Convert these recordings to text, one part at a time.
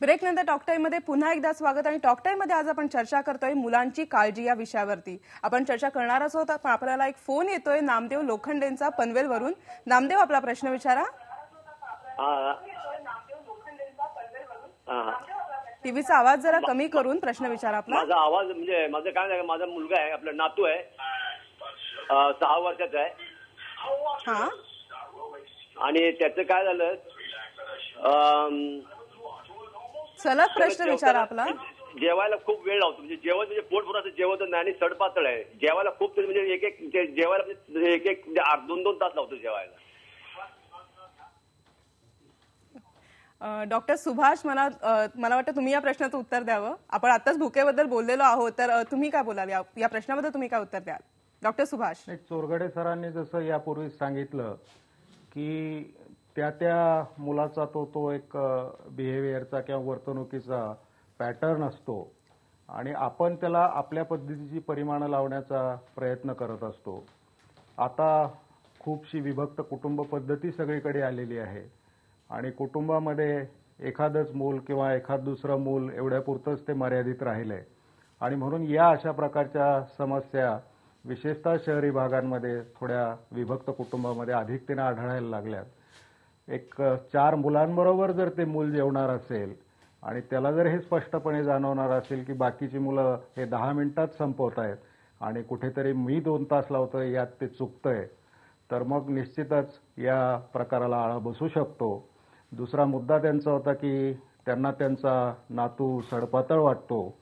Break नंतर talk time मध्ये पुन्हा एकदा स्वागत आणि टॉक टाइम मध्ये आज आपण चर्चा करतोय मुलांची काळजी या विषयावरती। आपण चर्चा करणारच आहोत पण आपल्याला एक फोन येतोय नामदेव लोखंडेंचा पनवेल वरून। नामदेव आपला प्रश्न विचारा। टीव्हीचा आवाज जरा कमी करून प्रश्न विचारा आपला। माझा आवाज म्हणजे माझं काय आहे, माझा मुलगा आहे, आपला नातू आहे, 6 वर्षाचा आहे। हां आणि त्याचं काय झालं, सलग प्रश्न विचारा आपला। जेवायला खूप वेळ लावतो, म्हणजे जेवण म्हणजे पोट भरून जेवत नाही आणि सडपातळ आहे। जेवायला खूप म्हणजे एक जेवायला म्हणजे एक 2-2 तास लावतो जेवायला। डॉक्टर सुभाष, मला वाटतं तुम्ही या प्रश्नाचं उत्तर द्यावं। आपण आताच भुकेबद्दल बोललेलो आहोत, तर तुम्ही काय बोलाल या प्रश्नाबद्दल, तुम्ही काय उत्तर द्याल डॉक्टर सुभाष? चोरगडे सरांनी जसं यापूर्वी सांगितलं की त्या मुलाचा तो एक बिहेवियरचा किंवा वर्तणुकीचा पॅटर्न असतो आणि आपण त्याला आपल्या पद्धतीची परिमाणं लावण्याचा प्रयत्न करत असतो। आता खूपशी विभक्त कुटुंब पद्धती सगळीकडे आलेली आहे आणि कुटुंबामध्ये एखादंच मूल किंवा एखाद दुसरं मूल एवढ्यापुरतंच ते मर्यादित राहिलंय आणि म्हणून या अशा प्रकारच्या समस्या विशेषतः शहरी भागांमध्ये थोड्या विभक्त कुटुंबामध्ये अधिकतेने आढळायला लागल्यात। एक 4 मुलांबरोबर जर ते मूल जेवणार असेल आणि त्याला जर हे स्पष्टपणे जाणवणार असेल की बाकीची मुलं हे 10 मिनिटात संपवतायत आणि कुठेतरी मी 2 तास लावतोय, यात ते चुकतंय, तर मग निश्चितच या प्रकाराला आळा बसू शकतो। दुसरा मुद्दा त्यांचा होता की त्यांना त्यांचा नातू सडपातळ वाटतो।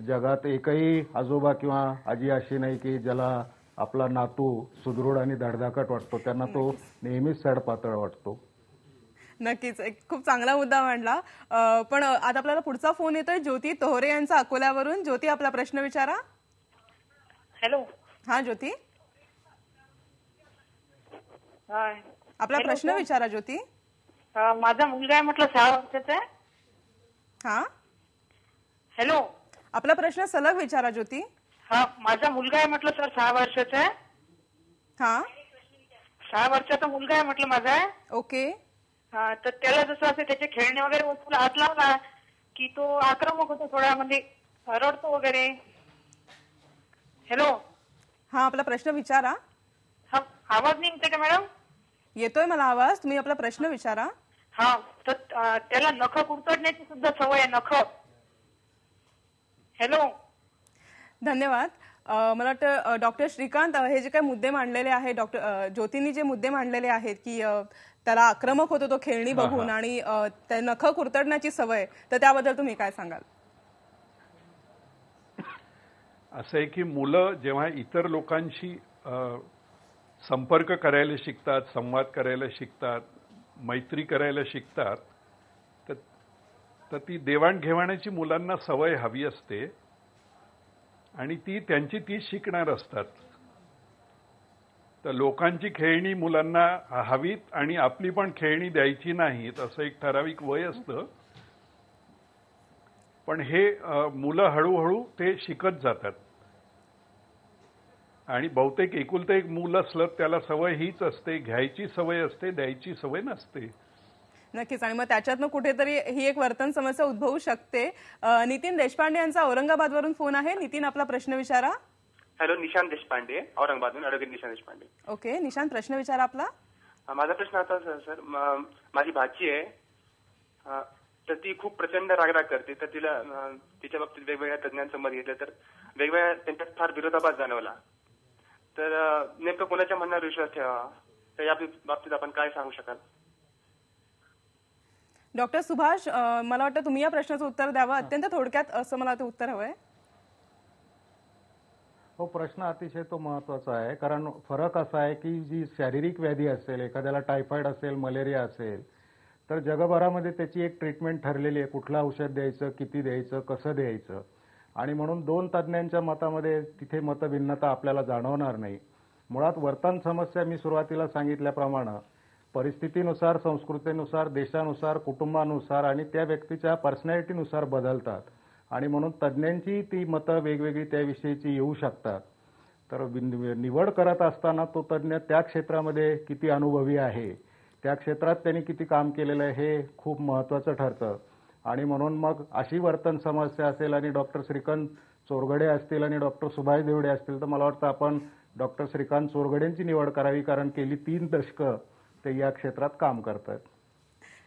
जगात एकही आजोबा किंवा आजी अशी नाही की ज्याला आपला नातू सुदृढ आणि धडधाकट वाटतो, त्यांना तो नेहमीच सडपातळ वाटतो। नक्कीच, एक खूप चांगला मुद्दा मांडला। पण आता आपल्याला पुढचा फोन येतोय ज्योती तोहरे यांचा अकोल्यावरून। ज्योती, आपला प्रश्न विचारा। हॅलो। हां ज्योती, हाय, आपला प्रश्न विचारा ज्योती। माझा मुलगा आहे म्हटलं 6 वर्षाचा आहे। हां हॅलो, आपला प्रश्न सलग विचारा ज्योती। हा, माझा मुलगा आहे म्हटलं सर 6 वर्षाचा आहे। हां 6 वर्षाचा मुलगा आहे म्हटलं माझा आहे। ओके। हा, तर त्याला जसं असं त्याचे खेळणे वगैरे वस्तूला हात लावला की तो आक्रमक होतो, थोडा म्हणजे रडतो वगैरे। हॅलो। हां, आपला प्रश्न विचारा। हा, आवाज निघते का मॅडम? येतोय मला आवाज, तुम्ही आपला प्रश्न विचारा। हा, तर त्याला नख कुरतडण्याची सुद्धा सवय आहे, नख। हॅलो। धन्यवाद। मला वाटतं डॉक्टर श्रीकांत, हे जे काही मुद्दे मांडलेले आहेत, डॉक्टर ज्योतींनी जे मुद्दे मांडलेले आहेत की त्याला आक्रमक होतो तो खेळणी बघून आणि नख कुरतडण्याची सवय, तर त्याबद्दल तुम्ही काय सांगाल? असं आहे की मुलं जेव्हा इतर लोकांशी संपर्क करायला शिकतात, संवाद करायला शिकतात, मैत्री करायला शिकतात, तर ती देवाणघेवाणाची मुलांना सवय हवी असते आणि ती शिकणार असतात। तर लोकांची खेळणी मुलांना हवीत आणि आपली पण खेळणी द्यायची नाहीत, असं एक ठराविक वय असतं। पण हे मुलं हळूहळू ते शिकत जातात आणि बहुतेक एकुलतं एक मूल असलं त्याला सवय हीच असते, घ्यायची सवय असते, द्यायची सवय नसते। नक्कीच, आणि मग त्याच्यातनं कुठेतरी ही एक वर्तन समस्या उद्भवू शकते। नितीन देशपांडे यांचा औरंगाबादवरून फोन आहे। नितीन, आपला प्रश्न विचारा। हॅलो, निशांत देशपांडे, औरंगाबादहून, ॲडव्होकेट निशांत देशपांडे। ओके निशांत, प्रश्न विचारा आपला। माझा प्रश्न आता सर, माझी भाची आहे, तर ती खूप प्रचंड रागराग करते, तर तिच्या बाबतीत वेगवेगळ्या तज्ञांचं मत घेतलं तर वेगवेगळ्या त्यांच्यात फार विरोधाभास जाणवला, तर नेमकं कोणाच्या म्हणण्यावर विश्वास ठेवावा, तर या बाबतीत आपण काय सांगू शकाल? डॉक्टर सुभाष, मला वाटतं तुम्ही या प्रश्नाचं उत्तर द्यावं, अत्यंत थोडक्यात असं मला ते उत्तर हवंय। हो, प्रश्न अतिशय तो महत्त्वाचा आहे, कारण फरक असा आहे की जी शारीरिक व्याधी असेल, एखाद्याला टायफॉइड असेल, मलेरिया असेल, तर जगभरामध्ये त्याची एक ट्रीटमेंट ठरलेली आहे, कुठलं औषध द्यायचं, किती द्यायचं, कसं द्यायचं, आणि म्हणून 2 तज्ञांच्या मतामध्ये तिथे मतभिन्नता आपल्याला जाणवणार नाही। मुळात वर्तन समस्या मी सुरुवातीला सांगितल्याप्रमाणे परिस्थितीनुसार, संस्कृतीनुसार, देशानुसार, कुटुंबानुसार आणि त्या व्यक्तीच्या पर्सनॅलिटीनुसार बदलतात आणि म्हणून तज्ञांची ती मतं वेगवेगळी त्याविषयीची येऊ शकतात। तर निवड करत असताना तो तज्ञ त्या क्षेत्रामध्ये किती अनुभवी आहे, त्या क्षेत्रात त्यांनी किती काम केलेलं आहे हे खूप महत्त्वाचं ठरतं आणि म्हणून मग अशी वर्तन समस्या असेल आणि डॉक्टर श्रीकांत चोरगडे असतील आणि डॉक्टर सुभाष देवडे असतील तर मला वाटतं आपण डॉक्टर श्रीकांत चोरगडेंची निवड करावी, कारण गेली 3 दशकं ते या क्षेत्रात काम करतात.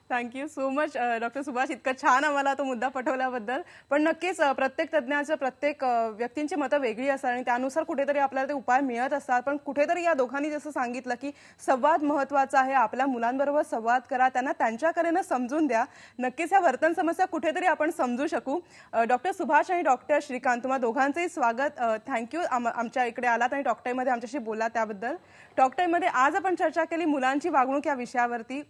Thank you so much doctor Subhash, इतकं छान आम्हाला तो मुद्दा पटवल्याबद्दल. पण नक्कीच प्रत्येक तज्ज्ञाचं प्रत्येक व्यक्तींची मतं वेगळी असतात आणि त्यानुसार कुठेतरी आपल्याला ते उपाय मिळत असतात. पण कुठेतरी या दोघांनी जसं सांगितलं की संवाद महत्त्वाचा आहे, आपल्या मुलांबरोबर संवाद करा, त्यांना त्यांच्या कलेनं समजून द्या. नक्कीच या वर्तन समस्या कुठेतरी आपण समजू शकू. डॉक्टर सुभाष आणि डॉक्टर श्रीकांत, तुम्हा दोघांचंही स्वागत. थँक्यू आमच्या इकडे आलात आणि टॉक टाईममध्ये आमच्याशी बोलला त्याबद्दल. टॉक टाईममध्ये आज आपण चर्चा केली मुलांची वागणूक या विषयावरती.